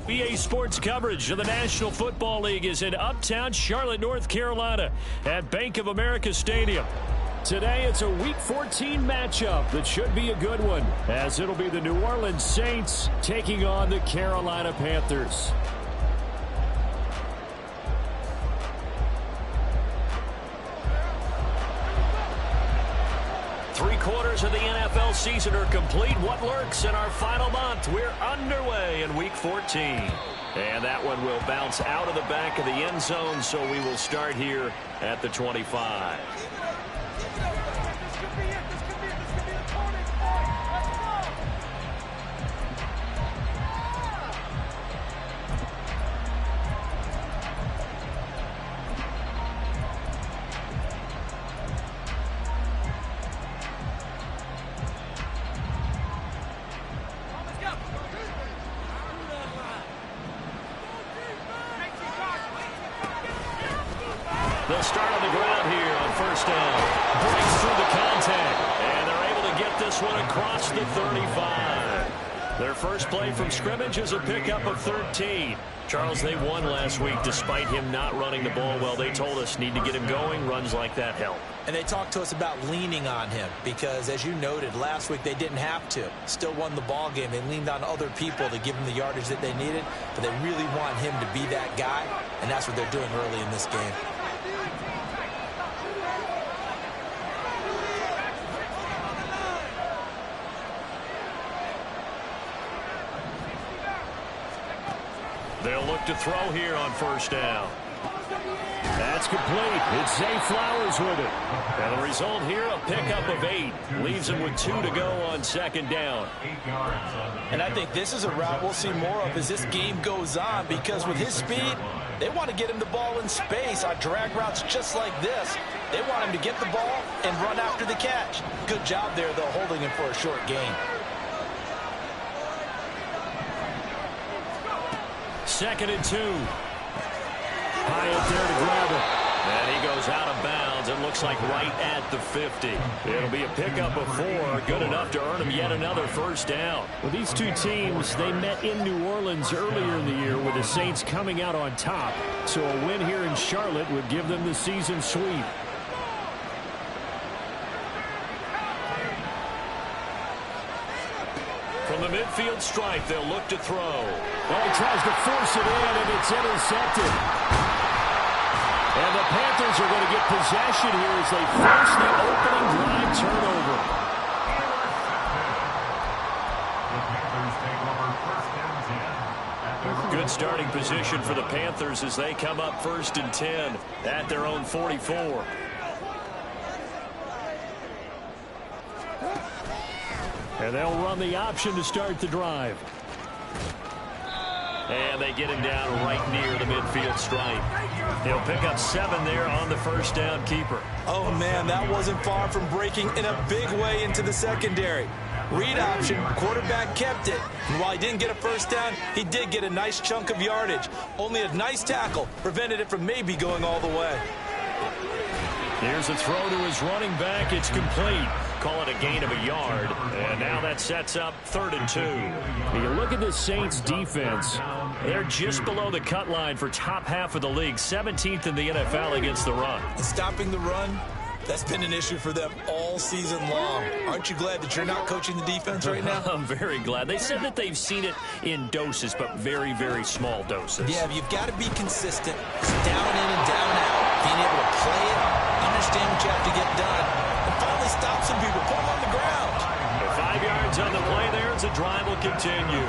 TBA Sports coverage of the National Football League is in uptown Charlotte, North Carolina at Bank of America Stadium. Today, it's a Week 14 matchup that should be a good one, as it'll be the New Orleans Saints taking on the Carolina Panthers. Three-quarters of the NFL season are complete. What lurks in our final month? We're underway in Week 14. And that one will bounce out of the back of the end zone, so we will start here at the 25. They'll start on the ground here on first down. Breaks through the contact, and they're able to get this one across the 35. Their first play from scrimmage is a pickup of 13. Charles, they won last week despite him not running the ball well. They told us need to get him going. Runs like that help. And they talked to us about leaning on him because, as you noted, last week they didn't have to. Still won the ball game. They leaned on other people to give them the yardage that they needed, but they really want him to be that guy, and that's what they're doing early in this game. They'll look to throw here on first down. That's complete. It's Zay Flowers with it. And the result here, a pickup of 8. Leaves them with 2 to go on second down. And I think this is a route we'll see more of as this game goes on, because with his speed, they want to get him the ball in space on drag routes just like this. They want him to get the ball and run after the catch. Good job there, though, holding him for a short gain. Second and 2. Hyatt there to grab it. And he goes out of bounds. It looks like right at the 50. It'll be a pickup of 4. Good enough to earn him yet another first down. Well, these two teams, they met in New Orleans earlier in the year with the Saints coming out on top. So a win here in Charlotte would give them the season sweep. From the midfield stripe, they'll look to throw. Well, he tries to force it in, and it's intercepted. And the Panthers are going to get possession here as they force the opening drive turnover. Good starting position for the Panthers as they come up first and 10 at their own 44. And they'll run the option to start the drive. And they get him down right near the midfield stripe. He'll pick up 7 there on the first down keeper. Oh, man, that wasn't far from breaking in a big way into the secondary. Read option, quarterback kept it. And while he didn't get a first down, he did get a nice chunk of yardage. Only a nice tackle prevented it from maybe going all the way. Here's a throw to his running back. It's complete. Call it a gain of a yard. And now that sets up 3rd and 2. You look at the Saints defense. They're just below the cut line for top half of the league. 17th in the NFL against the run. And stopping the run, that's been an issue for them all season long. Aren't you glad that you're not coaching the defense right now? I'm very glad. They said that they've seen it in doses, but very, very small doses. Yeah, you've got to be consistent. It's down in and down out. Being able to play it, understand what you have to get done, and finally stop some people, put them on the ground. 5 yards on the play there as the drive will continue.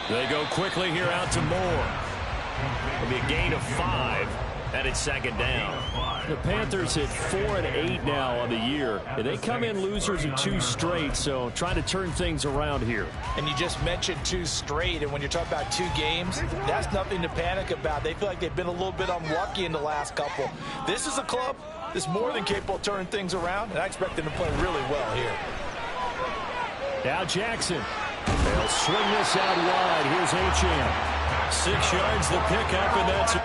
They go quickly here out to Moore. It'll be a gain of 5. And it's second down. The Panthers hit 4-8 now on the year. And they come in losers of 2 straight, so trying to turn things around here. And you just mentioned 2 straight, and when you're talking about 2 games, that's nothing to panic about. They feel like they've been a little bit unlucky in the last couple. This is a club that's more than capable of turning things around, and I expect them to play really well here. Now Jackson. They'll swing this out wide. Here's Achane. 6 yards the pickup, and that's...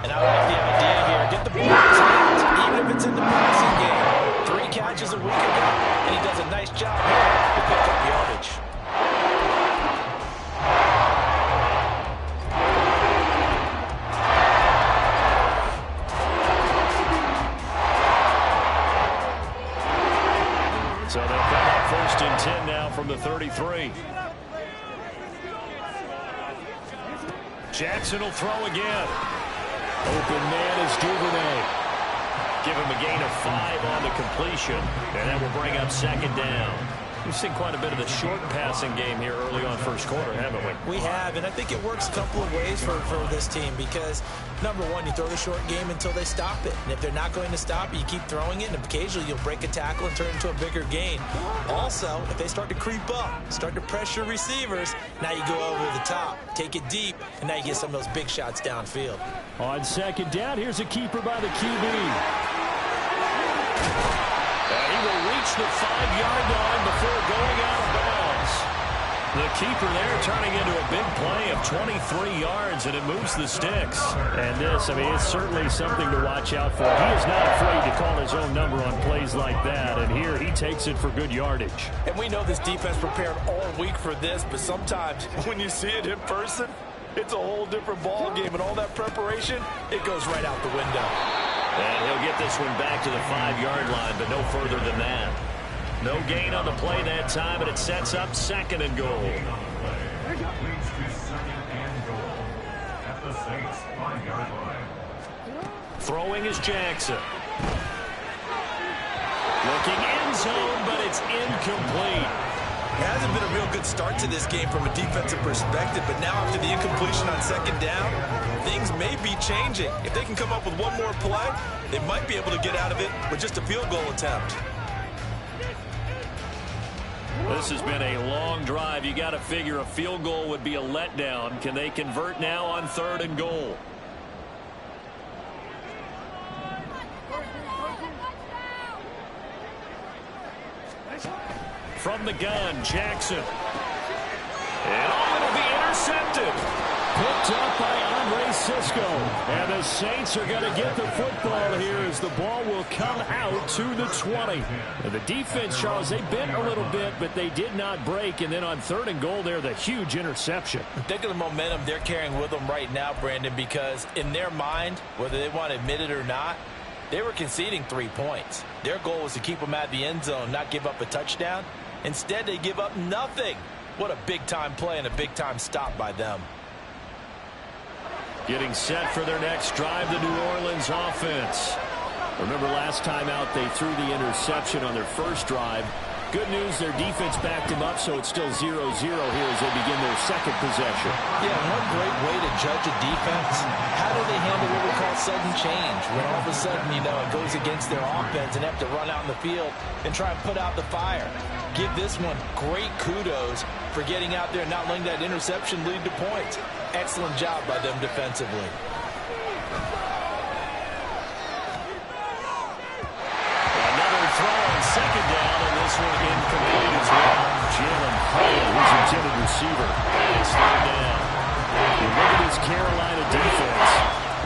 And I like the idea here. Get the ball in his hands, even if it's in the passing game. 3 catches a week ago, and he does a nice job here to pick up yardage. So they'll come up 1st and 10 now from the 33. Jackson will throw again. Open man is Duvernay. Give him a gain of 5 on the completion, and that will bring up 2nd down. We've seen quite a bit of the short passing game here early on first quarter, haven't we? We have, and I think it works a couple of ways for this team because, number one, you throw the short game until they stop it. And if they're not going to stop it, you keep throwing it, and occasionally you'll break a tackle and turn it into a bigger gain. Also, if they start to creep up, start to pressure receivers, now you go over the top, take it deep, and now you get some of those big shots downfield. On 2nd down, here's a keeper by the QB. He will reach the 5-yard line before going out of bounds. The keeper there turning into a big play of 23 yards, and it moves the sticks. And this, I mean, it's certainly something to watch out for. He is not afraid to call his own number on plays like that, and here he takes it for good yardage. And we know this defense prepared all week for this, but sometimes when you see it in person, it's a whole different ball game, and all that preparation, it goes right out the window. And he'll get this one back to the 5-yard line, but no further than that. No gain on the play that time, and it sets up 2nd and goal. Throwing is Jackson. Looking end zone, but it's incomplete. It hasn't been a real good start to this game from a defensive perspective, but now after the incompletion on 2nd down, things may be changing. If they can come up with one more play, they might be able to get out of it with just a field goal attempt. This has been a long drive. You got to figure a field goal would be a letdown. Can they convert now on 3rd and goal? From the gun, Jackson. And it'll be intercepted. Picked up by Andre Cisco. And the Saints are going to get the football here as the ball will come out to the 20. And the defense, Charles, they bent a little bit, but they did not break. And then on 3rd and goal there, the huge interception. Think of the momentum they're carrying with them right now, Brandon, because in their mind, whether they want to admit it or not, they were conceding 3 points. Their goal was to keep them at the end zone, not give up a touchdown. Instead, they give up nothing. What a big-time play and a big-time stop by them. Getting set for their next drive, the New Orleans offense. Remember last time out, they threw the interception on their first drive. Good news, their defense backed him up, so it's still 0-0 here as they begin their 2nd possession. Yeah, one great way to judge a defense, how do they handle what we call sudden change? When all of a sudden, you know, it goes against their offense and they have to run out in the field and try and put out the fire. Give this one great kudos for getting out there and not letting that interception lead to points. Excellent job by them defensively. Another throw on 2nd down, and this one incomplete as well. Jalen Hurd, who's intended receiver. It's 3rd down. You look at this Carolina defense.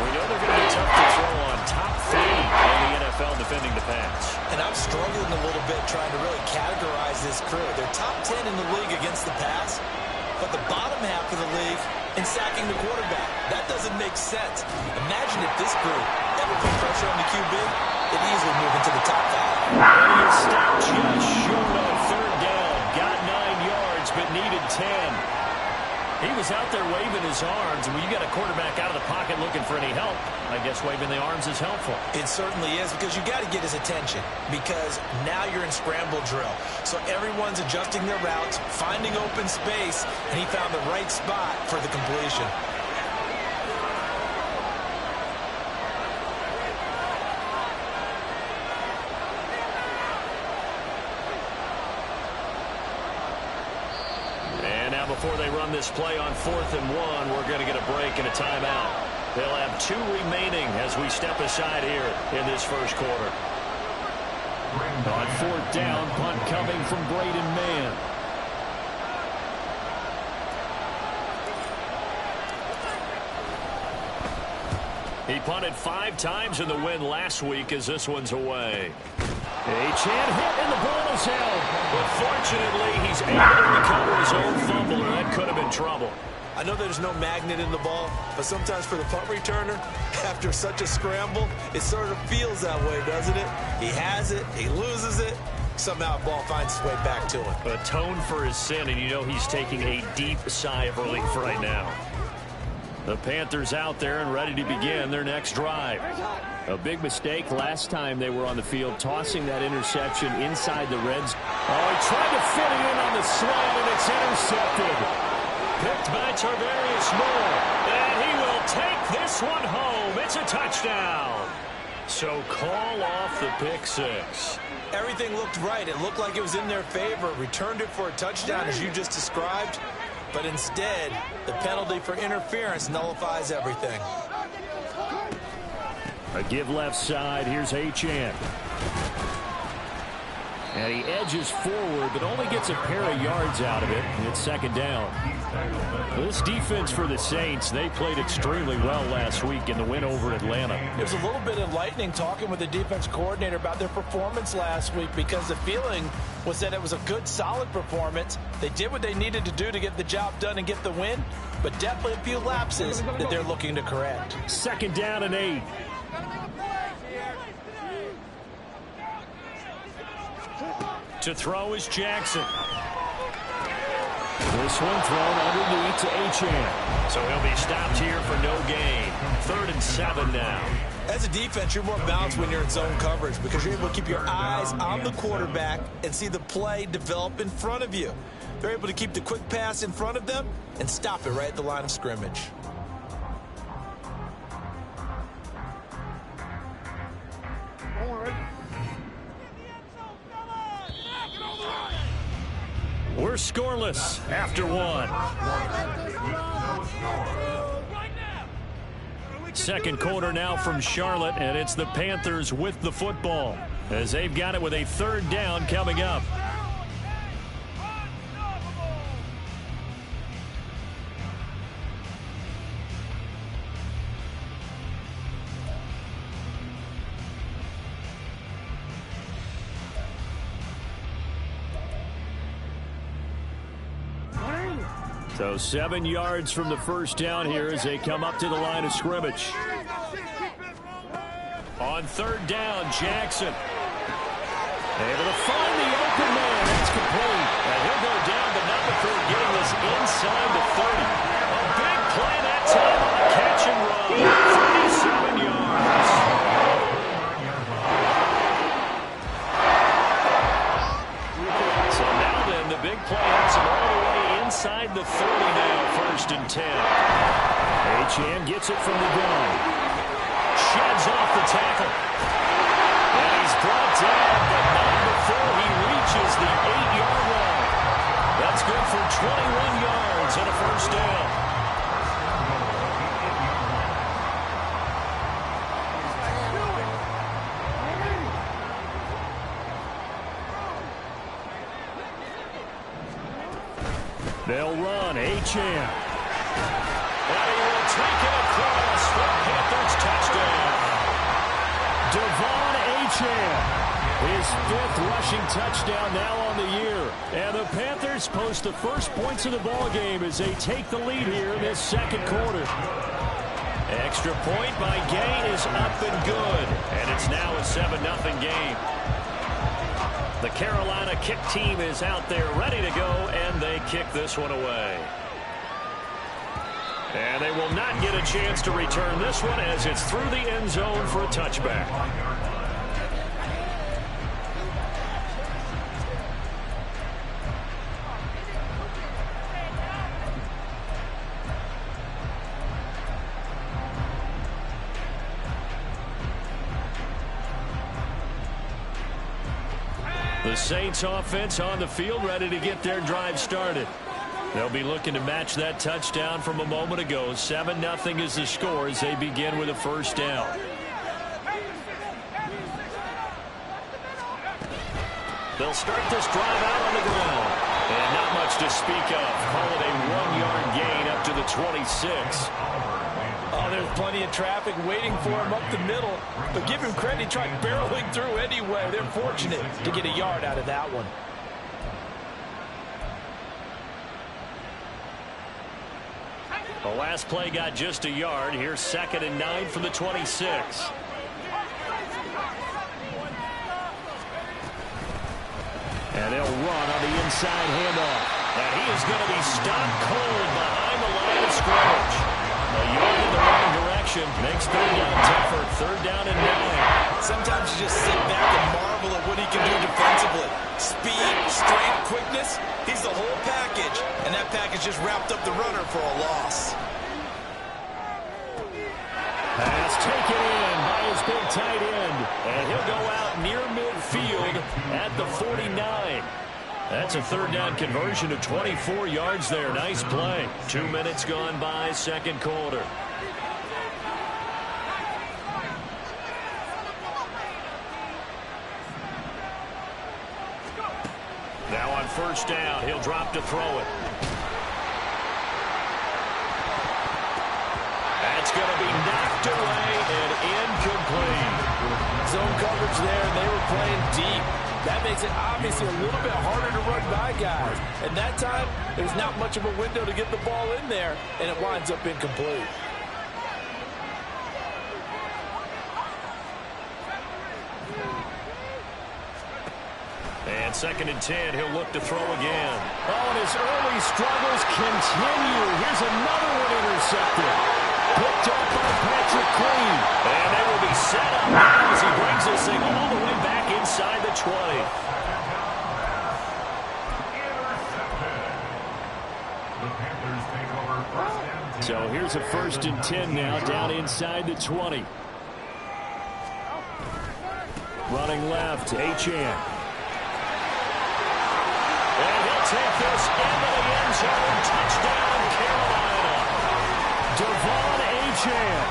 We know they're going to be tough to throw on. Top 3 in the NFL defending the pass. And I'm struggling a little bit trying to really categorize this crew. They're top 10 in the league against the pass, but the bottom half of the league in sacking the quarterback. That doesn't make sense. Imagine if this group ever put pressure on the QB, it'd easily move into the top 5. And he stopped just short on 3rd down. Got 9 yards, but needed 10. He was out there waving his arms. When you got a quarterback out of the pocket looking for any help, I guess waving the arms is helpful. It certainly is, because you got to get his attention, because now you're in scramble drill. So everyone's adjusting their routes, finding open space, and he found the right spot for the completion. Before they run this play on 4th and 1, we're going to get a break and a timeout. They'll have 2 remaining as we step aside here in this first quarter. On 4th down, punt coming from Braden Mann. He punted 5 times in the win last week as this one's away. Achane hit and the ball is held. But fortunately, he's able to recover his own fumble, and that could have been trouble. I know there's no magnet in the ball, but sometimes for the punt returner, after such a scramble, it sort of feels that way, doesn't it? He has it, he loses it, somehow the ball finds its way back to him. Atone for his sin, and you know he's taking a deep sigh of relief right now. The Panthers out there and ready to begin their next drive. A big mistake last time they were on the field, tossing that interception inside the red zone. Oh, he tried to fit it in on the slant, and it's intercepted. Picked by Tarvarius Moore, and he will take this one home. It's a touchdown. So call off the pick six. Everything looked right. It looked like it was in their favor. Returned it for a touchdown, as you just described. But instead, the penalty for interference nullifies everything. A give left side. Here's Achane. And he edges forward, but only gets a pair of yards out of it. And it's 2nd down. This defense for the Saints, they played extremely well last week in the win over Atlanta. It was a little bit enlightening talking with the defense coordinator about their performance last week, because the feeling was that it was a good, solid performance. They did what they needed to do to get the job done and get the win, but definitely a few lapses that they're looking to correct. 2nd down and 8. To throw is Jackson. This one thrown underneath to Achane. So he'll be stopped here for no gain. 3rd and 7 now. As a defense, you're more balanced when you're in zone coverage, because you're able to keep your eyes on the quarterback and see the play develop in front of you. They're able to keep the quick pass in front of them and stop it right at the line of scrimmage. We're scoreless after 1. 2nd quarter now from Charlotte, and it's the Panthers with the football as they've got it with a 3rd down coming up. So 7 yards from the first down here as they come up to the line of scrimmage. On 3rd down, Jackson. Able to find the open man. That's complete. And he'll go down, but not before getting this inside the 30. A big play that time on a catch and run. 37 yards. So now then, the big play has him all the way inside the 30 now, 1st and 10. Achane gets it from the gun. Sheds off the tackle. And he's brought down, but not before he reaches the 8-yard line. That's good for 21 yards and a 1st down. They'll run. Achane. And he will take it across for Panthers touchdown. Devon Achane. His 5th rushing touchdown now on the year. And the Panthers post the first points of the ball game as they take the lead here in this 2nd quarter. Extra point by Gay is up and good. And it's now a 7-0 game. The Carolina kick team is out there ready to go, and they kick this one away. And they will not get a chance to return this one as it's through the end zone for a touchback. The Saints offense on the field, ready to get their drive started. They'll be looking to match that touchdown from a moment ago. 7-0 is the score as they begin with a first down. They'll start this drive out on the ground. And not much to speak of. Call it a 1-yard gain up to the 26. Oh, there's plenty of traffic waiting for him up the middle. But give him credit, he tried barreling through anyway. They're fortunate to get a yard out of that one. The last play got just a yard. Here's 2nd and 9 from the 26. And they'll run on the inside handoff. And he is going to be stopped cold behind the line of scrimmage. A yard in the wrong direction makes third down tougher. 3rd down and 9. Sometimes you just sit back and marvel at what he can do defensively. Speed, strength, quickness. He's the whole package. And that package just wrapped up the runner for a loss. Pass taken in by his big tight end. And he'll go out near midfield at the 49. That's a 3rd down conversion of 24 yards there. Nice play. 2 minutes gone by, 2nd quarter. Now on 1st down, he'll drop to throw it. That's going to be knocked away and incomplete. Zone coverage there, and they were playing deep. That makes it obviously a little bit harder to run by guys. And that time, there's not much of a window to get the ball in there, and it winds up incomplete. And 2nd and 10, he'll look to throw again. Oh, and his early struggles continue. Here's another one intercepted. Picked up by Patrick Queen. And they will be set up now as he brings this thing all the way back inside the 20. So here's a 1st and 10 now down inside the 20. Running left, Achane. And he'll take this into the end zone. Touchdown, Carolina. Devon Achane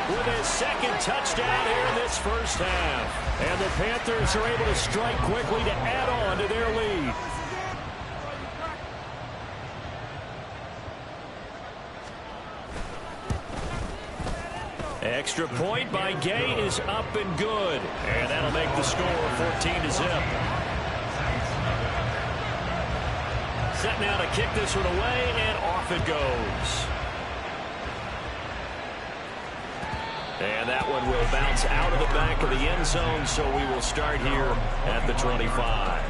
with his 2nd touchdown here in this first half. And the Panthers are able to strike quickly to add on to their lead. Extra point by Gay is up and good. And that'll make the score 14-0. Set now to kick this one away, and off it goes. And that one will bounce out of the back of the end zone, so we will start here at the 25.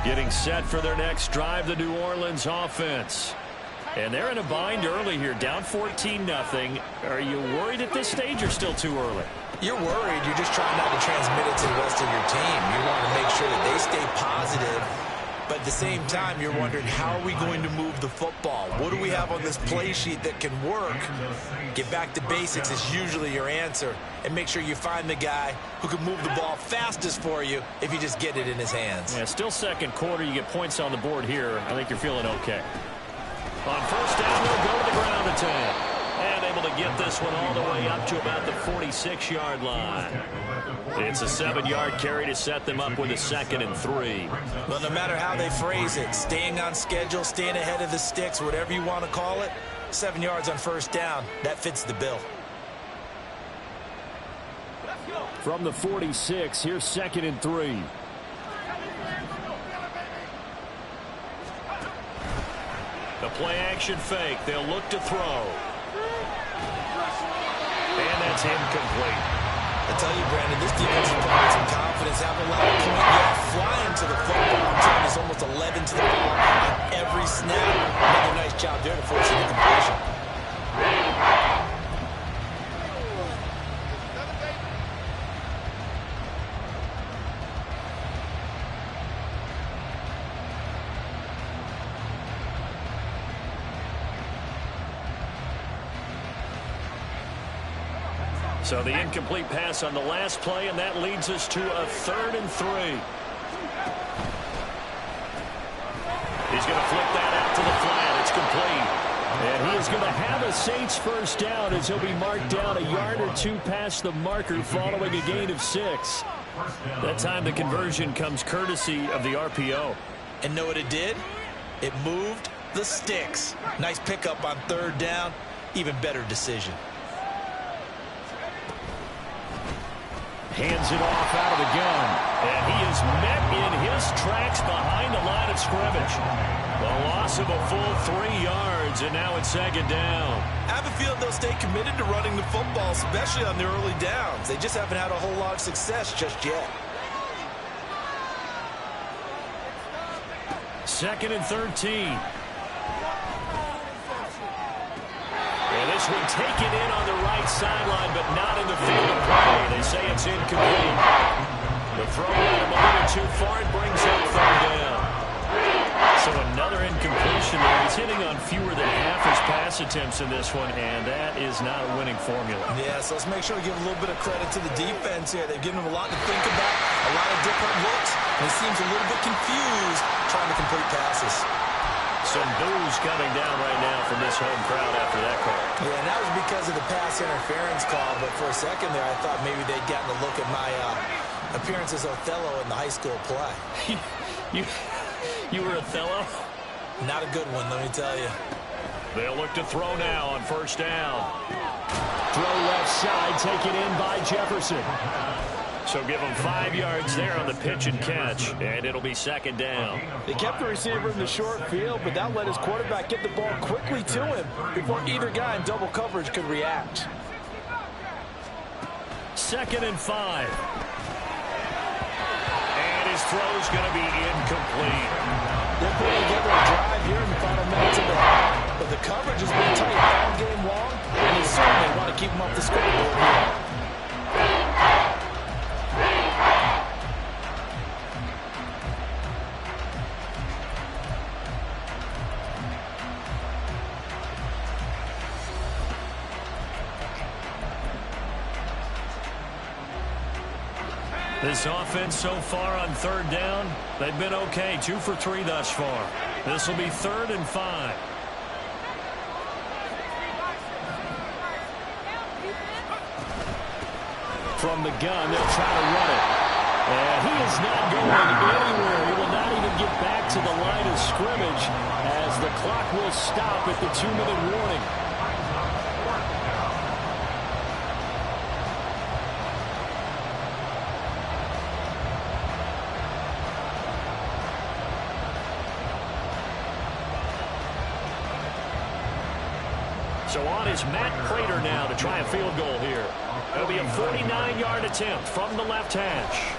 Getting set for their next drive, the New Orleans offense. And they're in a bind early here, down 14-0. Are you worried at this stage or still too early? You're worried. You're just trying not to transmit it to the rest of your team. You want to make sure that they stay positive. But at the same time, you're wondering, how are we going to move the football? What do we have on this play sheet that can work? Get back to basics is usually your answer. And make sure you find the guy who can move the ball fastest for you if you just get it in his hands. Yeah, still 2nd quarter. You get points on the board here. I think you're feeling okay. On 1st down, they'll go to the ground attack. And able to get this one all the way up to about the 46-yard line. It's a 7-yard carry to set them up with a 2nd and 3. Well, no matter how they phrase it, staying on schedule, staying ahead of the sticks, whatever you want to call it, 7 yards on 1st down, that fits the bill. From the 46, here's 2nd and 3. The play action fake. They'll look to throw. And that's incomplete. I tell you, Brandon, this defense is playing with some confidence. Haven't allowed a point yet. Flying to the football. I'm telling you, it's almost 11 to the ball on every snap. Another nice job there to force an incompletion. So the incomplete pass on the last play, and that leads us to a 3rd and 3. He's going to flip that out to the flat. It's complete. And he is going to have a Saints first down as he'll be marked down a yard or two past the marker following a gain of 6. That time the conversion comes courtesy of the RPO. And know what it did? It moved the sticks. Nice pickup on 3rd down. Even better decision. Hands it off out of the gun. And he is met in his tracks behind the line of scrimmage. The loss of a full 3 yards, and now it's 2nd down. I have a feeling they'll stay committed to running the football, especially on the early downs. They just haven't had a whole lot of success just yet. 2nd and 13. And this one taken in on the right sideline, but not in the field of play. They say it's incomplete. The throw got him a little too far and brings up 3rd down. So another incompletion there. He's hitting on fewer than half his pass attempts in this one, and that is not a winning formula. Yeah, so let's make sure we give a little bit of credit to the defense here. They've given him a lot to think about, a lot of different looks, and he seems a little bit confused trying to complete passes. Some boos coming down right now from this home crowd after that call. Yeah, and that was because of the pass interference call, but for a second there, I thought maybe they'd gotten a look at my appearance as Othello in the high school play. You were Othello? Not a good one, let me tell you. They'll look to throw now on 1st down. Throw left side, taken in by Jefferson. So give him 5 yards there on the pitch and catch, and it'll be 2nd down. They kept the receiver in the short field, but that let his quarterback get the ball quickly to him before either guy in double coverage could react. 2nd and 5. And his throw's going to be incomplete. They're putting together a drive here in the final minutes of the half, but the coverage has been tight all game long, and they certainly want to keep him off the scoreboard here. This offense so far on 3rd down, they've been okay. 2 for 3 thus far. This will be 3rd and 5. From the gun, they'll try to run it. And he is not going anywhere. He will not even get back to the line of scrimmage as the clock will stop at the 2-minute warning. So on is Matt Prater now to try a field goal here. It'll be a 49-yard attempt from the left hash.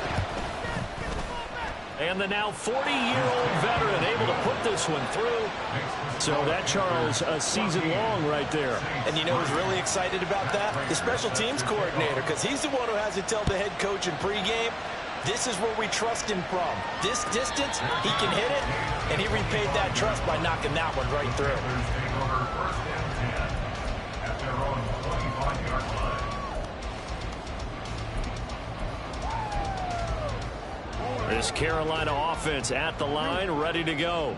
And the now 40-year-old veteran able to put this one through. So that, Charles, a season long right there. And you know who's really excited about that? The special teams coordinator, because he's the one who has to tell the head coach in pregame, this is where we trust him from. This distance, he can hit it, and he repaid that trust by knocking that one right through. This Carolina offense at the line, ready to go.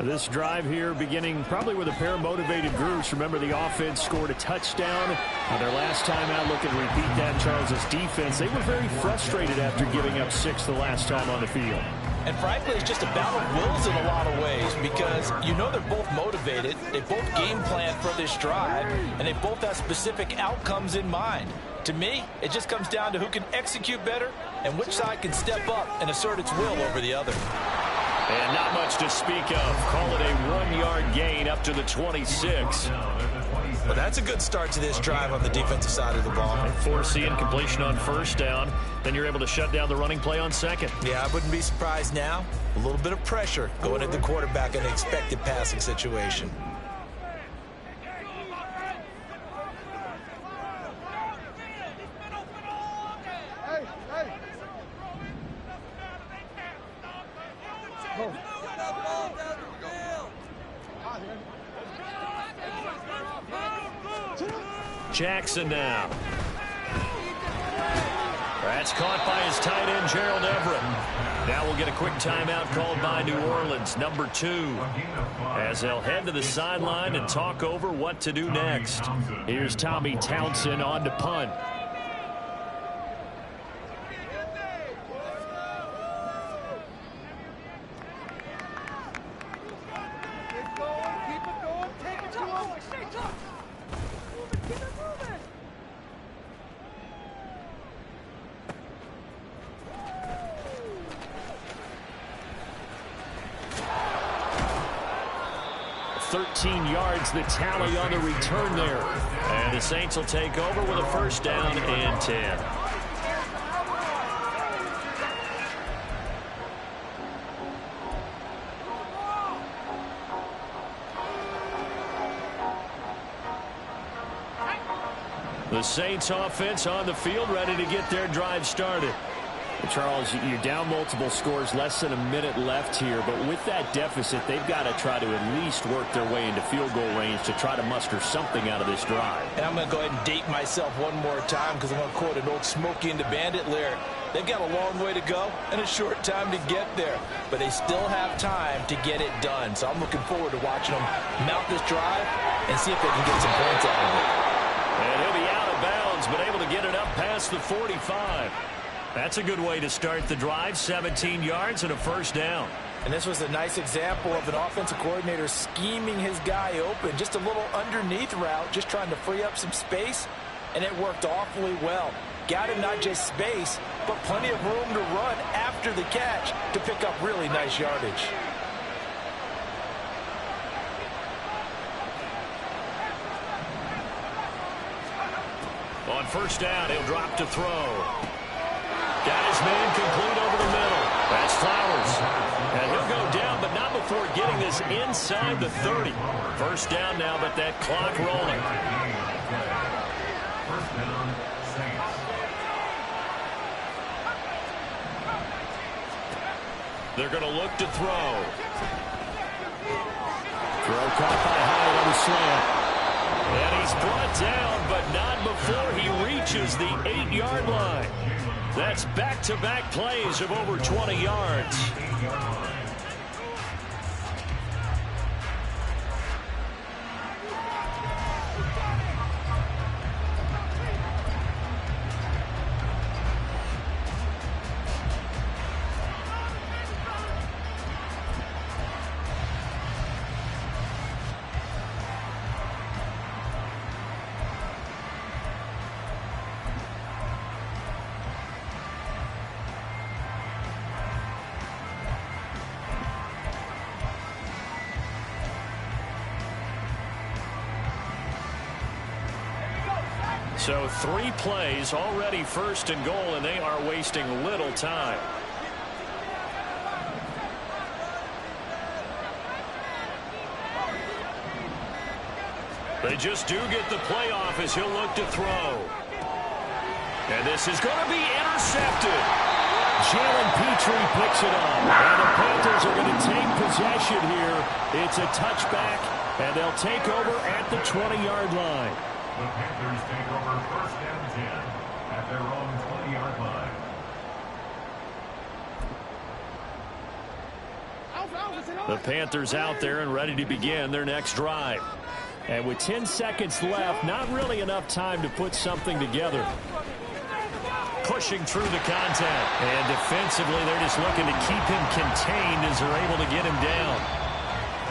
This drive here beginning probably with a pair of motivated groups. Remember, the offense scored a touchdown their last time out. Looking to repeat that. Charles's defense, they were very frustrated after giving up 6 the last time on the field. And frankly, it's just a battle of wills in a lot of ways because you know they're both motivated. They both game plan for this drive, and they both have specific outcomes in mind. To me, it just comes down to who can execute better and which side can step up and assert its will over the other. And not much to speak of. Call it a 1-yard gain up to the 26. Well, that's a good start to this drive on the defensive side of the ball. And forcing incompletion on first down. Then you're able to shut down the running play on second. Yeah, I wouldn't be surprised now. A little bit of pressure going at the quarterback in an expected passing situation. Jackson now. That's caught by his tight end, Gerald Everett. Now we'll get a quick timeout called by New Orleans, number 2, as they'll head to the sideline and talk over what to do next. Here's Tommy Townsend on to punt. The tally on the return there. And the Saints will take over with a first down and 10. The Saints offense on the field, ready to get their drive started. Charles, you're down multiple scores, less than a minute left here, but with that deficit, they've got to try to at least work their way into field goal range to try to muster something out of this drive. And I'm going to go ahead and date myself one more time because I'm going to quote an old Smokey and the Bandit lyric. They've got a long way to go and a short time to get there, but they still have time to get it done. So I'm looking forward to watching them mount this drive and see if they can get some points out of it. And he'll be out of bounds, but able to get it up past the 45. That's a good way to start the drive, 17 yards and a first down. And this was a nice example of an offensive coordinator scheming his guy open. Just a little underneath route, just trying to free up some space, and it worked awfully well. Got him not just space, but plenty of room to run after the catch to pick up really nice yardage. On first down, he'll drop to throw. Got his man complete over the middle. That's Flowers. And he'll go down, but not before getting this inside the 30. First down now, but that clock rolling. They're going to look to throw. Throw caught by Hyatt on the slant. And he's brought down, but not before he reaches the 8-yard line. That's back-to-back plays of over 20 yards. So 3 plays already first and goal, and they are wasting little time. They just do get the playoff as he'll look to throw. And this is going to be intercepted. Jalen Petrie picks it up. And the Panthers are going to take possession here. It's a touchback, and they'll take over at the 20-yard line. The Panthers take over first and 10 at their own 20-yard line. The Panthers out there and ready to begin their next drive. And with 10 seconds left, not really enough time to put something together. Pushing through the contact. And defensively, they're just looking to keep him contained as they're able to get him down.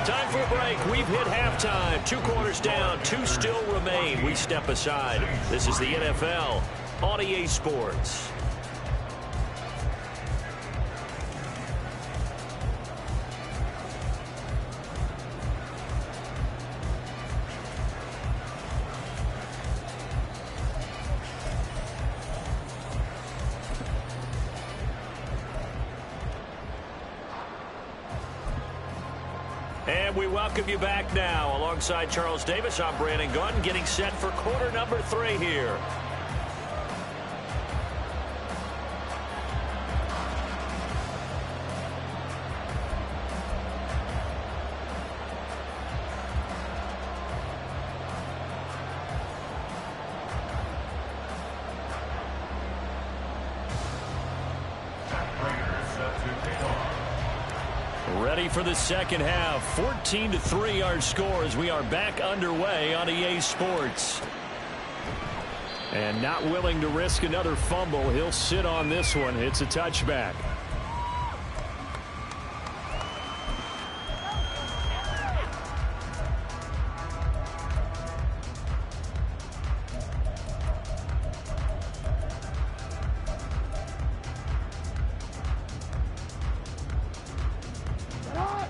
Time for a break. We've hit halftime. 2 quarters down. 2 still remain. We step aside. This is the NFL on EA Sports. And we welcome you back now. Alongside Charles Davis, I'm Brandon Gunn, getting set for quarter number 3 here. Ready for the second half. 14-3 our score as we are back underway on EA Sports. And not willing to risk another fumble. He'll sit on this one. It's a touchback.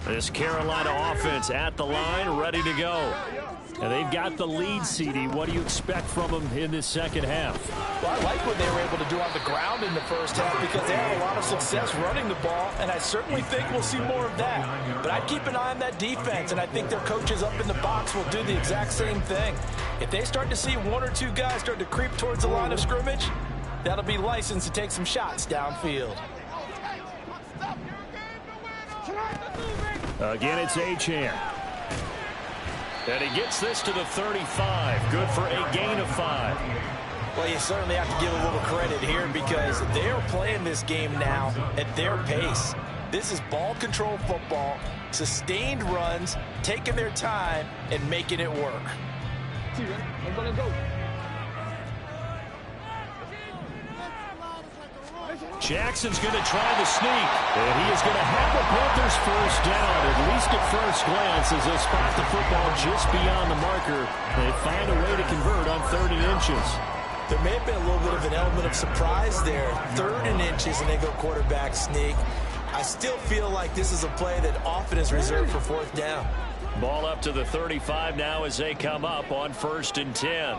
This Carolina offense at the line, ready to go. And they've got the lead, CD. What do you expect from them in this second half? Well, I like what they were able to do on the ground in the first half because they had a lot of success running the ball, and I certainly think we'll see more of that. But I'd keep an eye on that defense, and I think their coaches up in the box will do the exact same thing. If they start to see one or two guys start to creep towards the line of scrimmage, that'll be licensed to take some shots downfield. Again, it's Achane. And he gets this to the 35. Good for a gain of 5. Well, you certainly have to give a little credit here because they are playing this game now at their pace. This is ball control football, sustained runs, taking their time, and making it work. Jackson's going to try the sneak, and he is going to have the Panthers first down, at least at first glance, as they spot the football just beyond the marker. They find a way to convert on 30 inches. There may have been a little bit of an element of surprise there. 3rd and inches, and they go quarterback sneak. I still feel like this is a play that often is reserved for 4th down. Ball up to the 35 now as they come up on 1st and 10.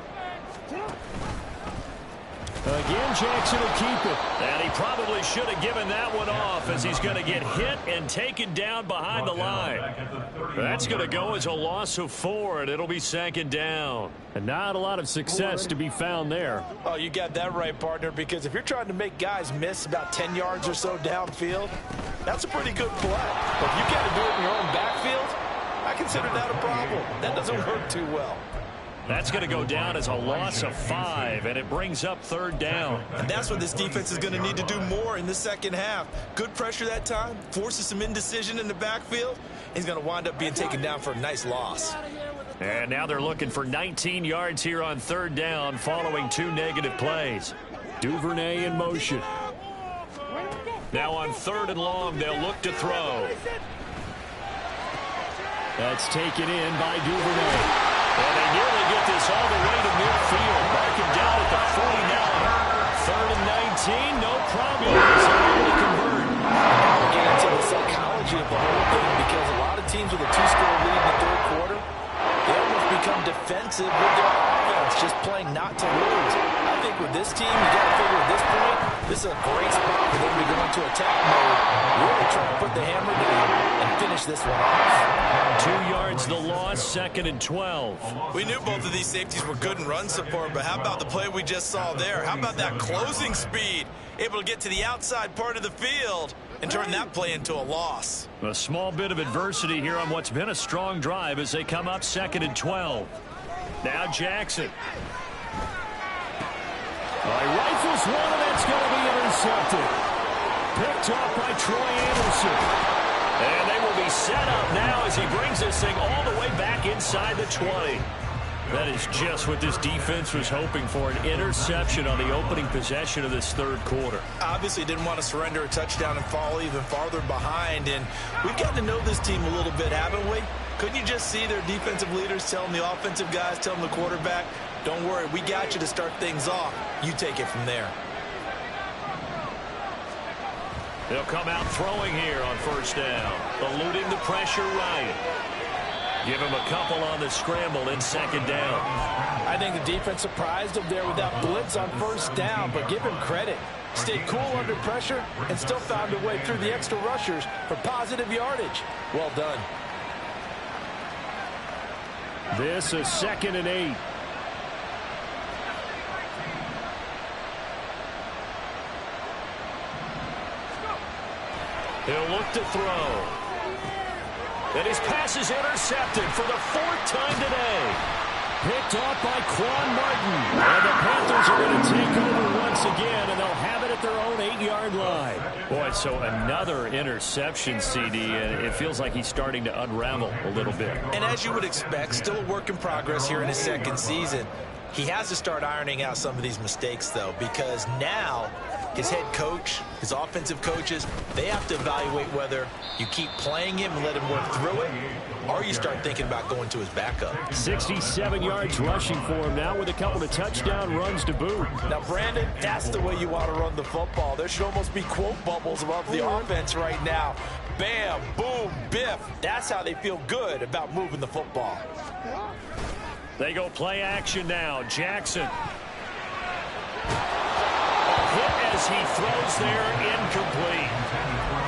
Again, Jackson will keep it. And he probably should have given that one off as he's going to get hit and taken down behind the line. That's going to go as a loss of 4, and it'll be 2nd down. And not a lot of success to be found there. Oh, you got that right, partner, because if you're trying to make guys miss about 10 yards or so downfield, that's a pretty good play. But if you got to do it in your own backfield, I consider that a problem. That doesn't work too well. That's going to go down as a loss of 5, and it brings up 3rd down. And that's what this defense is going to need to do more in the second half. Good pressure that time, forces some indecision in the backfield. He's going to wind up being taken down for a nice loss. And now they're looking for 19 yards here on 3rd down following 2 negative plays. Duvernay in motion. Now on 3rd and long, they'll look to throw. That's taken in by Duvernay. And they nearly get this all the way to midfield. Marking down at the 49. 3rd and 19, no problem. They're able to convert. Now we're getting into the psychology of the whole thing because a lot of teams with a 2-score lead in the 3rd quarter, they almost become defensive with their offense, just playing not to lose. I think with this team, you got to figure at this point, this is a great spot for them to go into attack mode, really trying to put the hammer down and finish this one off. 2 yards the loss, 2nd and 12. We knew both of these safeties were good in run support, but how about the play we just saw there? How about that closing speed? Able to get to the outside part of the field and turn that play into a loss. A small bit of adversity here on what's been a strong drive as they come up 2nd and 12. Now Jackson. Rifles one, and that's going to be intercepted. Picked up by Troy Anderson. And they will be set up now as he brings this thing all the way back inside the 20. That is just what this defense was hoping for, an interception on the opening possession of this 3rd quarter. Obviously didn't want to surrender a touchdown and fall even farther behind, and we've gotten to know this team a little bit, haven't we? Couldn't you just see their defensive leaders telling the offensive guys, telling the quarterback, don't worry, we got you to start things off. You take it from there. They'll come out throwing here on 1st down, eluding the pressure right. Give him a couple on the scramble in 2nd down. I think the defense surprised him there with that blitz on 1st down, but give him credit. Stayed cool under pressure and still found a way through the extra rushers for positive yardage. Well done. This is 2nd and 8. He'll look to throw. And his pass is intercepted for the 4th time today. Picked off by Quan Martin. And the Panthers are going to take over once again, and they'll have it at their own 8-yard line. Boy, so another interception, CD, and it feels like he's starting to unravel a little bit. And as you would expect, still a work in progress here in his 2nd season. He has to start ironing out some of these mistakes, though, because now his head coach, his offensive coaches, they have to evaluate whether you keep playing him and let him work through it, or you start thinking about going to his backup. 67 yards rushing for him now with a couple of touchdown runs to boot. Now, Brandon, that's the way you want to run the football. There should almost be quote bubbles above the offense right now. Bam, boom, biff. That's how they feel good about moving the football. They go play action now. Jackson. A hit as he throws there, incomplete.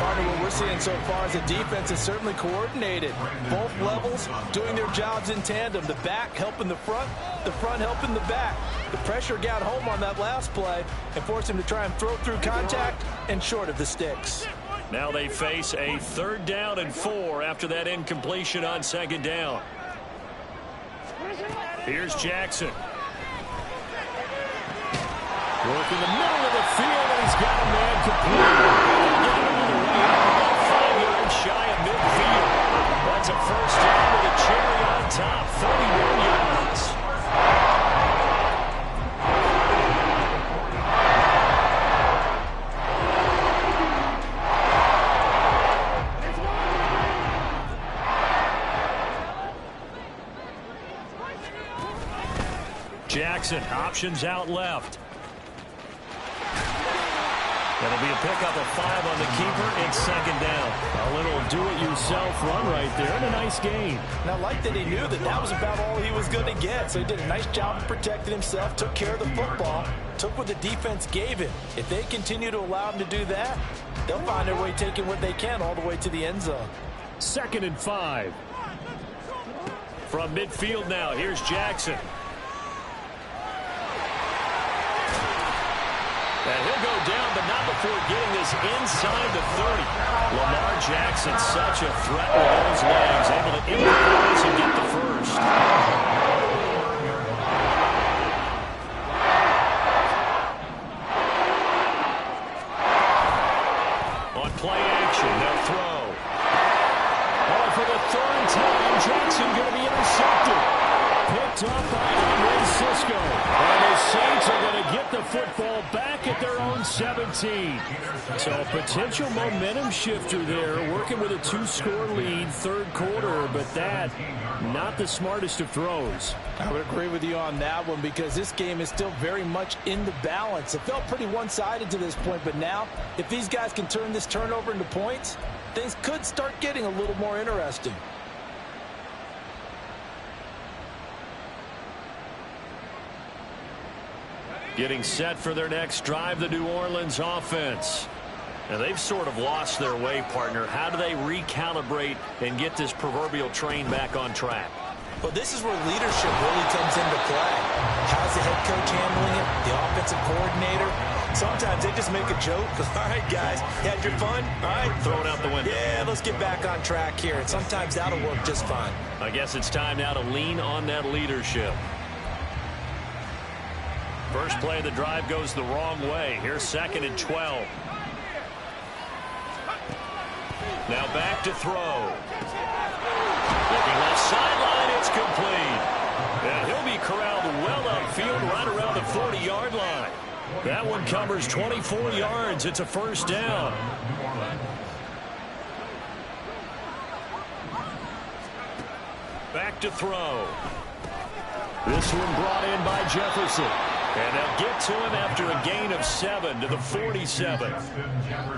Part of what we're seeing so far is the defense is certainly coordinated. Both levels doing their jobs in tandem. The back helping the front helping the back. The pressure got home on that last play and forced him to try and throw through contact and short of the sticks. Now they face a 3rd down and 4 after that incompletion on 2nd down. Here's Jackson. Working the middle of the field, and he's got a man complete. Get it all the way up, about 5 yards shy of midfield. That's a 1st down with a cherry on top, 31 yards. Jackson, options out left. That'll be a pickup of 5 on the keeper. It's 2nd down. A little do-it-yourself run right there and a nice gain. And I like that he knew that that was about all he was going to get. So he did a nice job of protecting himself, took care of the football, took what the defense gave him. If they continue to allow him to do that, they'll find their way taking what they can all the way to the end zone. 2nd and 5. From midfield now, here's Jackson. And he'll go down, but not before getting this inside the 30. Lamar Jackson, such a threat with those legs, able to improvise and get the first. On play action, they'll throw. Oh, for the 3rd time, Jackson going to be intercepted. Picked up by Andre Cisco. And the Saints are going to get the football back at their own 17. So potential momentum shifter there, working with a 2-score lead, 3rd quarter, but that, not the smartest of throws. I would agree with you on that one because this game is still very much in the balance. It felt pretty one-sided to this point, but now, if these guys can turn this turnover into points, things could start getting a little more interesting. Getting set for their next drive, the New Orleans offense. And they've sort of lost their way, partner. How do they recalibrate and get this proverbial train back on track? Well, this is where leadership really comes into play. How's the head coach handling it? The offensive coordinator? Sometimes they just make a joke. All right, guys, you had your fun? All right. Throw it out the window. Yeah, let's get back on track here. And sometimes that'll work just fine. I guess it's time now to lean on that leadership. First play of the drive goes the wrong way. Here's 2nd and 12. Now back to throw. Looking left sideline, it's complete. And he'll be corralled well upfield right around the 40-yard line. That one covers 24 yards. It's a 1st down. Back to throw. This one brought in by Jefferson. And they'll get to him after a gain of 7 to the 47.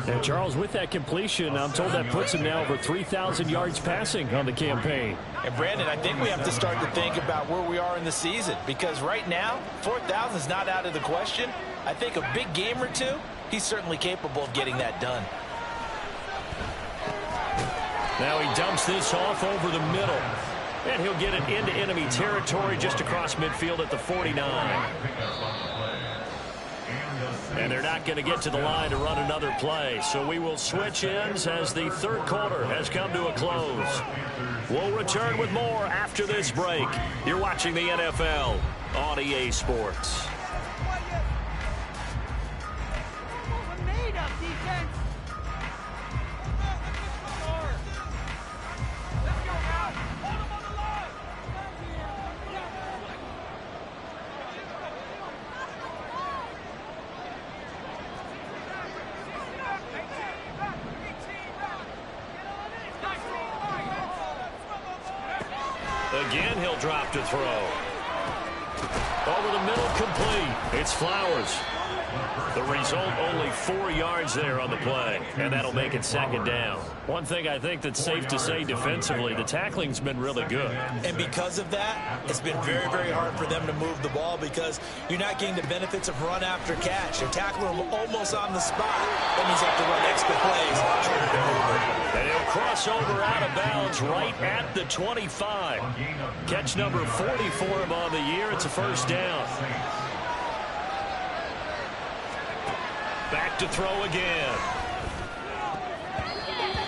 And Charles, with that completion, I'm told that puts him now over 3,000 yards passing on the campaign. And Brandon, I think we have to start to think about where we are in the season, because right now, 4,000 is not out of the question. I think a big game or two, he's certainly capable of getting that done. Now he dumps this off over the middle. And he'll get it into enemy territory just across midfield at the 49. And they're not going to get to the line to run another play. So we will switch ends as the third quarter has come to a close. We'll return with more after this break. You're watching the NFL on EA Sports. Again, he'll drop to throw. Over the middle, complete. It's Flowers. The result, only 4 yards there on the play, and that'll make it second down. One thing I think that's safe to say defensively, the tackling's been really good. And because of that, it's been very, very hard for them to move the ball because you're not getting the benefits of run after catch. You're tackling them almost on the spot. That means you have to run extra plays, harder to move it. And he'll cross over out of bounds right at the 25. Catch number 40 for him on the year. It's a first down. Back to throw again.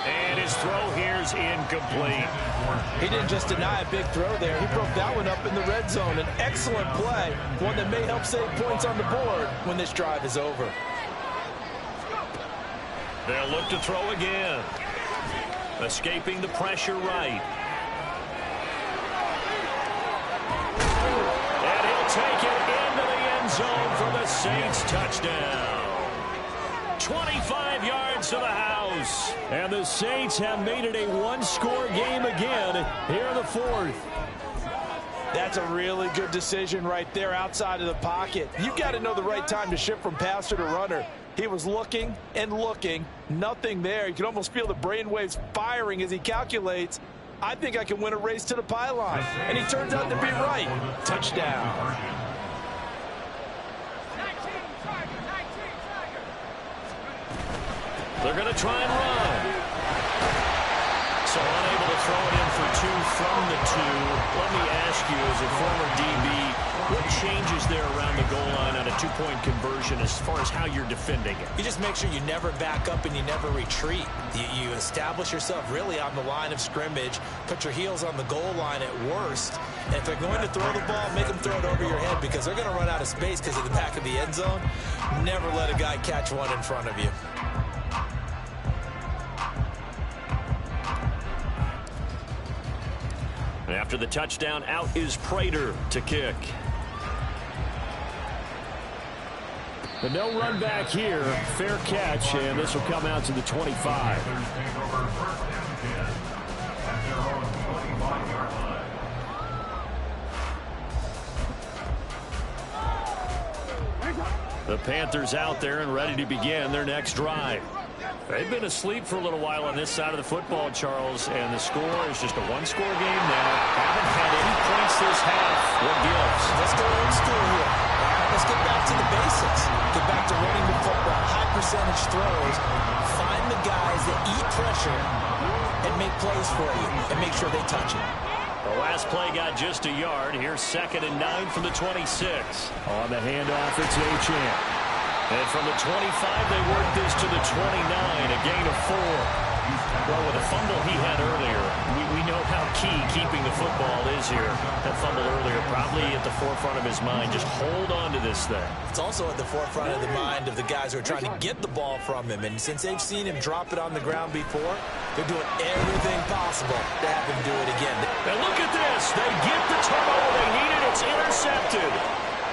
And his throw here's incomplete. He didn't just deny a big throw there. He broke that one up in the red zone. An excellent play, one that may help save points on the board when this drive is over. They'll look to throw again. Escaping the pressure right. And he'll take it into the end zone for the Saints touchdown. 25 yards to the house. And the Saints have made it a one-score game again here in the fourth. That's a really good decision right there outside of the pocket. You've got to know the right time to shift from passer to runner. He was looking and looking, nothing there. You can almost feel the brainwaves firing as he calculates, I think I can win a race to the pylon. And he turns out to be right. Touchdown. They're going to try and run. So unable to throw it in for 2 from the 2. Let me ask you, as a former DB, what changes there around the goal line on a 2-point conversion as far as how you're defending it? You just make sure you never back up and you never retreat. You establish yourself really on the line of scrimmage, put your heels on the goal line at worst, and if they're going to throw the ball, make them throw it over your head because they're going to run out of space because of the back of the end zone. Never let a guy catch one in front of you. After the touchdown, out is Prater to kick. But no run back here. Fair catch, and this will come out to the 25. The Panthers out there and ready to begin their next drive. They've been asleep for a little while on this side of the football, Charles, and the score is just a one-score game now. Haven't had any points this half. What gives? Let's go old school here. Let's get back to the basics. Get back to running the football, high percentage throws. Find the guys that eat pressure and make plays for you and make sure they touch it. The last play got just a yard. Here's 2nd and 9 from the 26. On the handoff, it's Achane. And from the 25, they work this to the 29, a gain of 4. Well, with a fumble he had earlier, we know how key keeping the football is here. That fumble earlier probably at the forefront of his mind. Just hold on to this thing. It's also at the forefront of the mind of the guys who are trying to get the ball from him. And since they've seen him drop it on the ground before, they're doing everything possible to have him do it again. And look at this. They get the turnover they needed. It's intercepted.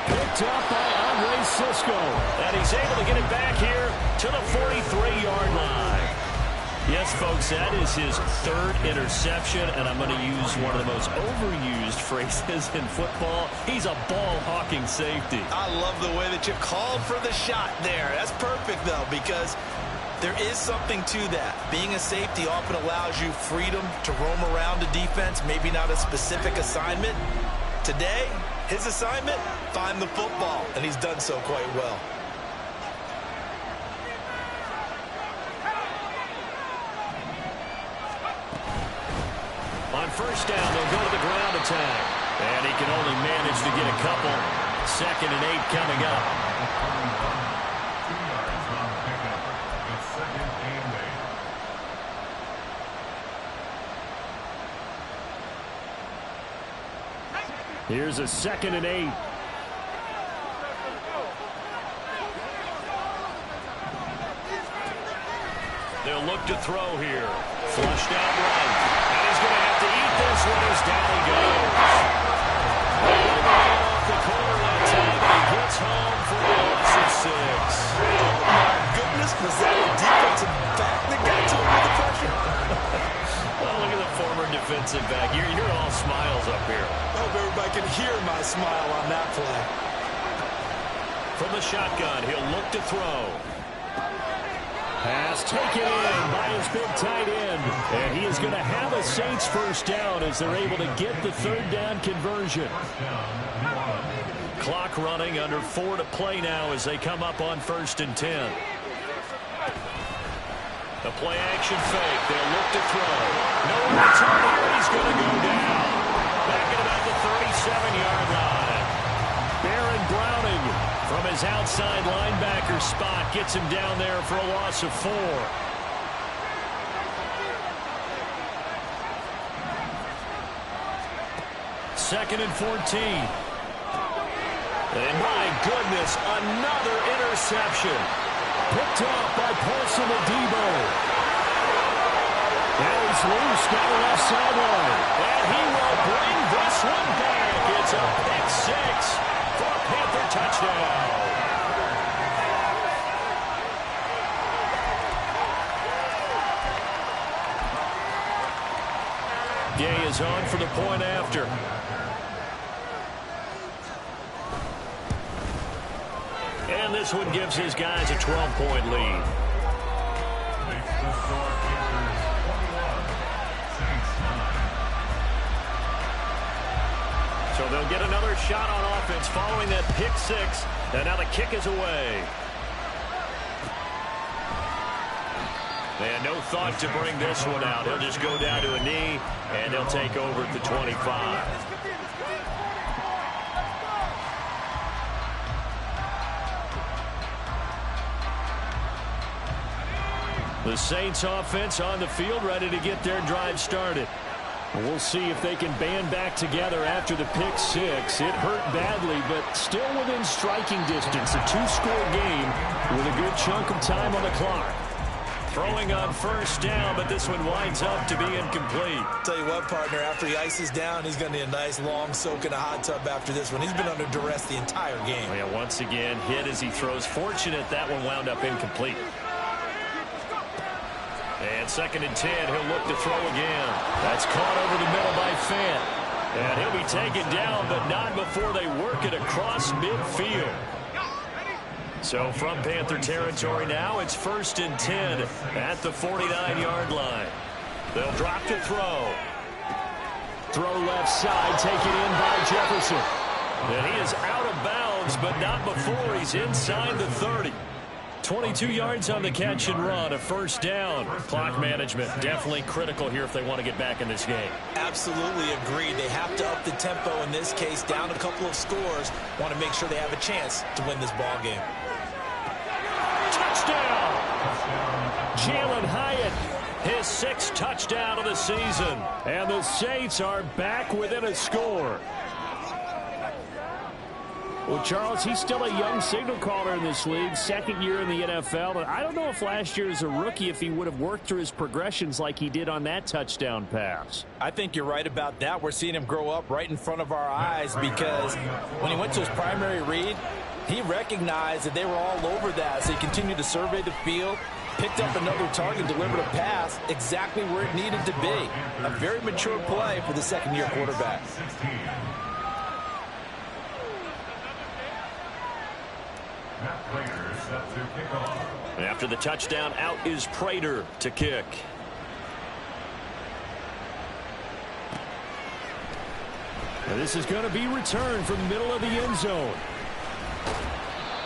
Picked up by Andre Sisco. And he's able to get it back here to the 43-yard line. Yes, folks, that is his 3rd interception, and I'm going to use one of the most overused phrases in football. He's a ball-hawking safety. I love the way that you called for the shot there. That's perfect, though, because there is something to that. Being a safety often allows you freedom to roam around a defense, maybe not a specific assignment. Today, his assignment, find the football, and he's done so quite well. On first down, they'll go to the ground. attack. And he can only manage to get a couple. 2nd and 8 coming up. 2 yards on the pickup. It's 2nd and 8. Here's a 2nd and 8. They'll look to throw here. Flushed out right. And he's going to have to eat this one as down he goes. Off the corner that time, and he gets home for a loss of 6. Oh, my goodness. Was that a defensive back that got to him with the pressure? Oh, look at the former defensive back. You're all smiles up here. I hope everybody can hear my smile on that play. From the shotgun, he'll look to throw. Pass taken in by his big tight end. And he is going to have a Saints first down as they're able to get the 3rd down conversion. Clock running, under 4 to play now as they come up on 1st and 10. The play action fake. They'll look to throw. No return here. He's going to go down. Back at about the 37-yard line. Baron Browning from his outside linebacker spot gets him down there for a loss of 4. Second and 14. And my goodness, another interception. Picked off by Paulson Adebo. And he's loose down the left sideline. And he will bring this one back. It's a pick 6 for a Panther touchdown. Gay is on for the point after. And this one gives his guys a 12-point lead. Makes the score Panthers 21, Saints 9. So they'll get another shot on offense following that pick 6. And now the kick is away. And no thought to bring this one out. He'll just go down to a knee, and they'll take over at the 25. The Saints offense on the field, ready to get their drive started. We'll see if they can band back together after the pick 6. It hurt badly, but still within striking distance. A 2-score game with a good chunk of time on the clock. Throwing on 1st down, but this one winds up to be incomplete. Tell you what, partner, after he ices down, he's going to need a nice long soak in a hot tub after this one. He's been under duress the entire game. Oh, yeah, once again, hit as he throws. Fortunate that one wound up incomplete. And 2nd and 10, he'll look to throw again. That's caught over the middle by Fant. And he'll be taken down, but not before they work it across midfield. So from Panther territory now, it's 1st and 10 at the 49-yard line. They'll drop to throw. Throw left side, taken in by Jefferson. And he is out of bounds, but not before he's inside the 30. 22 yards on the catch and run, a 1st down. Clock management definitely critical here if they want to get back in this game. Absolutely agreed. They have to up the tempo in this case, down a couple of scores. Want to make sure they have a chance to win this ball game. Touchdown! Jalen Hyatt, his 6th touchdown of the season. And the Saints are back within a score. Well, Charles, he's still a young signal caller in this league, 2nd year in the NFL. And I don't know if last year as a rookie, if he would have worked through his progressions like he did on that touchdown pass. I think you're right about that. We're seeing him grow up right in front of our eyes because when he went to his primary read, he recognized that they were all over that. So he continued to survey the field, picked up another target, delivered a pass exactly where it needed to be. A very mature play for the 2nd-year quarterback. After the touchdown, out is Prater to kick. And this is going to be returned from the middle of the end zone.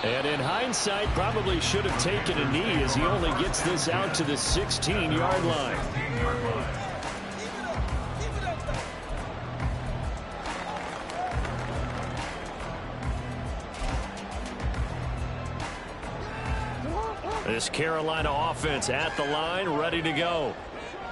And in hindsight, probably should have taken a knee as he only gets this out to the 16-yard line. This Carolina offense at the line, ready to go.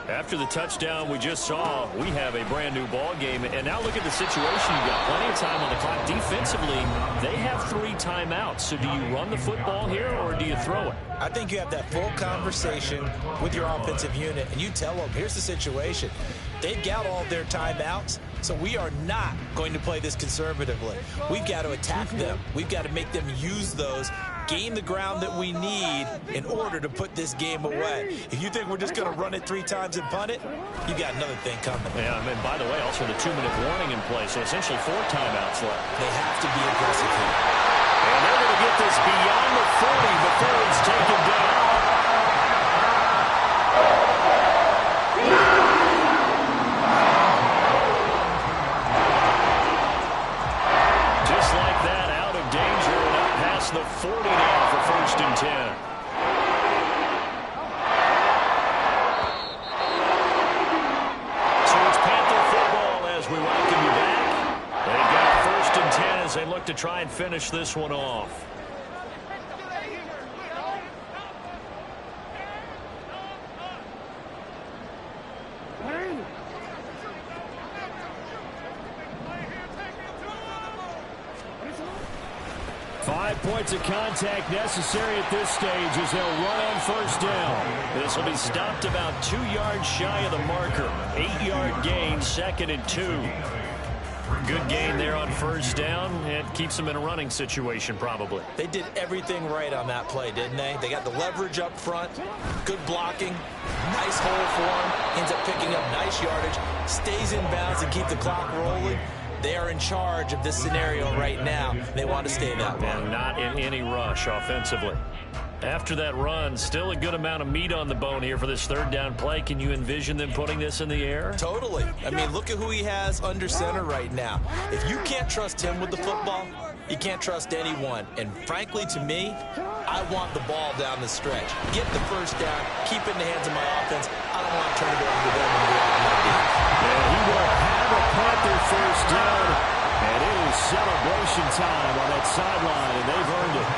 After the touchdown we just saw, we have a brand new ball game. And now look at the situation. You've got plenty of time on the clock. Defensively, they have 3 timeouts. So do you run the football here or do you throw it? I think you have that full conversation with your offensive unit, and you tell them, here's the situation. They've got all their timeouts, so we are not going to play this conservatively. We've got to attack them. We've got to make them use those, gain the ground that we need in order to put this game away. If you think we're just going to run it 3 times and punt it, you got another thing coming. Yeah, and by the way, also the 2-minute warning in play, so essentially 4 timeouts left. They have to be aggressive here. And they're going to get this beyond the 40 before it's taken down. Just like that, out of danger and up past the 40 now for 1st and 10. So it's Panther football as we welcome you back. They've got 1st and 10 as they look to try and finish this one off. Five points of contact necessary at this stage as they'll run on 1st down. This will be stopped about 2 yards shy of the marker. 8-yard gain, 2nd and 2. Good gain there on 1st down. It keeps them in a running situation probably. They did everything right on that play, didn't they? They got the leverage up front, good blocking, nice hole for him, ends up picking up nice yardage, stays in bounds and keep the clock rolling. They are in charge of this scenario right now. They want to stay that way. And not in any rush offensively. After that run, still a good amount of meat on the bone here for this 3rd down play. Can you envision them putting this in the air? Totally. I mean, look at who he has under center right now. If you can't trust him with the football, you can't trust anyone. And frankly, to me, I want the ball down the stretch. Get the 1st down, keep it in the hands of my offense. I don't want to turn it over to them and go out on my deep. And he will have a Panther 1st down. And it is celebration time on that sideline, and they've earned it.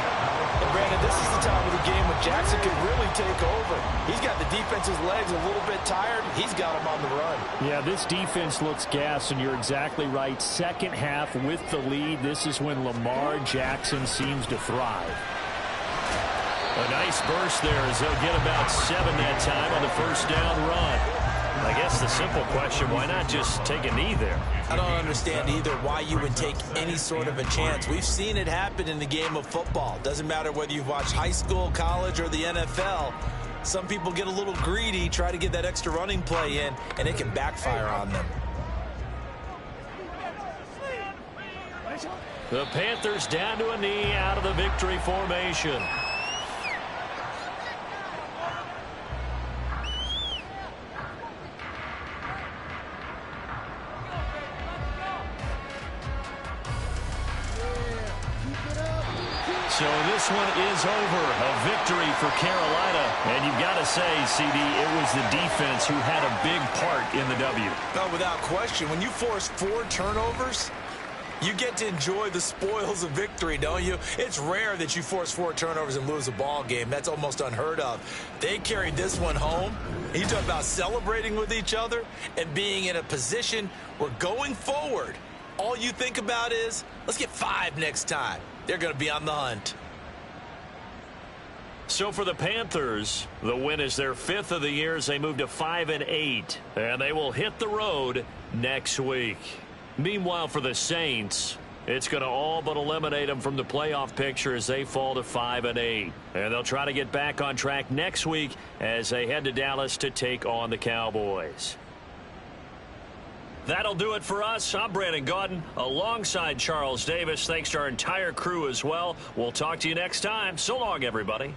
And Brandon, this is the time of the game when Jackson can really take over. He's got the defense's legs a little bit tired. He's got them on the run. Yeah, this defense looks gassed, and you're exactly right. 2nd half with the lead. This is when Lamar Jackson seems to thrive. A nice burst there as they'll get about 7 that time on the 1st down run. I guess the simple question, why not just take a knee there? I don't understand either why you would take any sort of a chance. We've seen it happen in the game of football. Doesn't matter whether you've watched high school, college, or the NFL. Some people get a little greedy, try to get that extra running play in, and it can backfire on them. The Panthers down to a knee out of the victory formation. So this one is over. A victory for Carolina. And you've got to say, CD, it was the defense who had a big part in the W. No, without question. When you force 4 turnovers, you get to enjoy the spoils of victory, don't you? It's rare that you force 4 turnovers and lose a ball game. That's almost unheard of. They carried this one home. You talk about celebrating with each other and being in a position where going forward, all you think about is, let's get 5 next time. They're going to be on the hunt. So for the Panthers, the win is their 5th of the year as they move to 5-8. And they will hit the road next week. Meanwhile, for the Saints, it's going to all but eliminate them from the playoff picture as they fall to 5-8. And they'll try to get back on track next week as they head to Dallas to take on the Cowboys. That'll do it for us. I'm Brandon Gaudin alongside Charles Davis. Thanks to our entire crew as well. We'll talk to you next time. So long, everybody.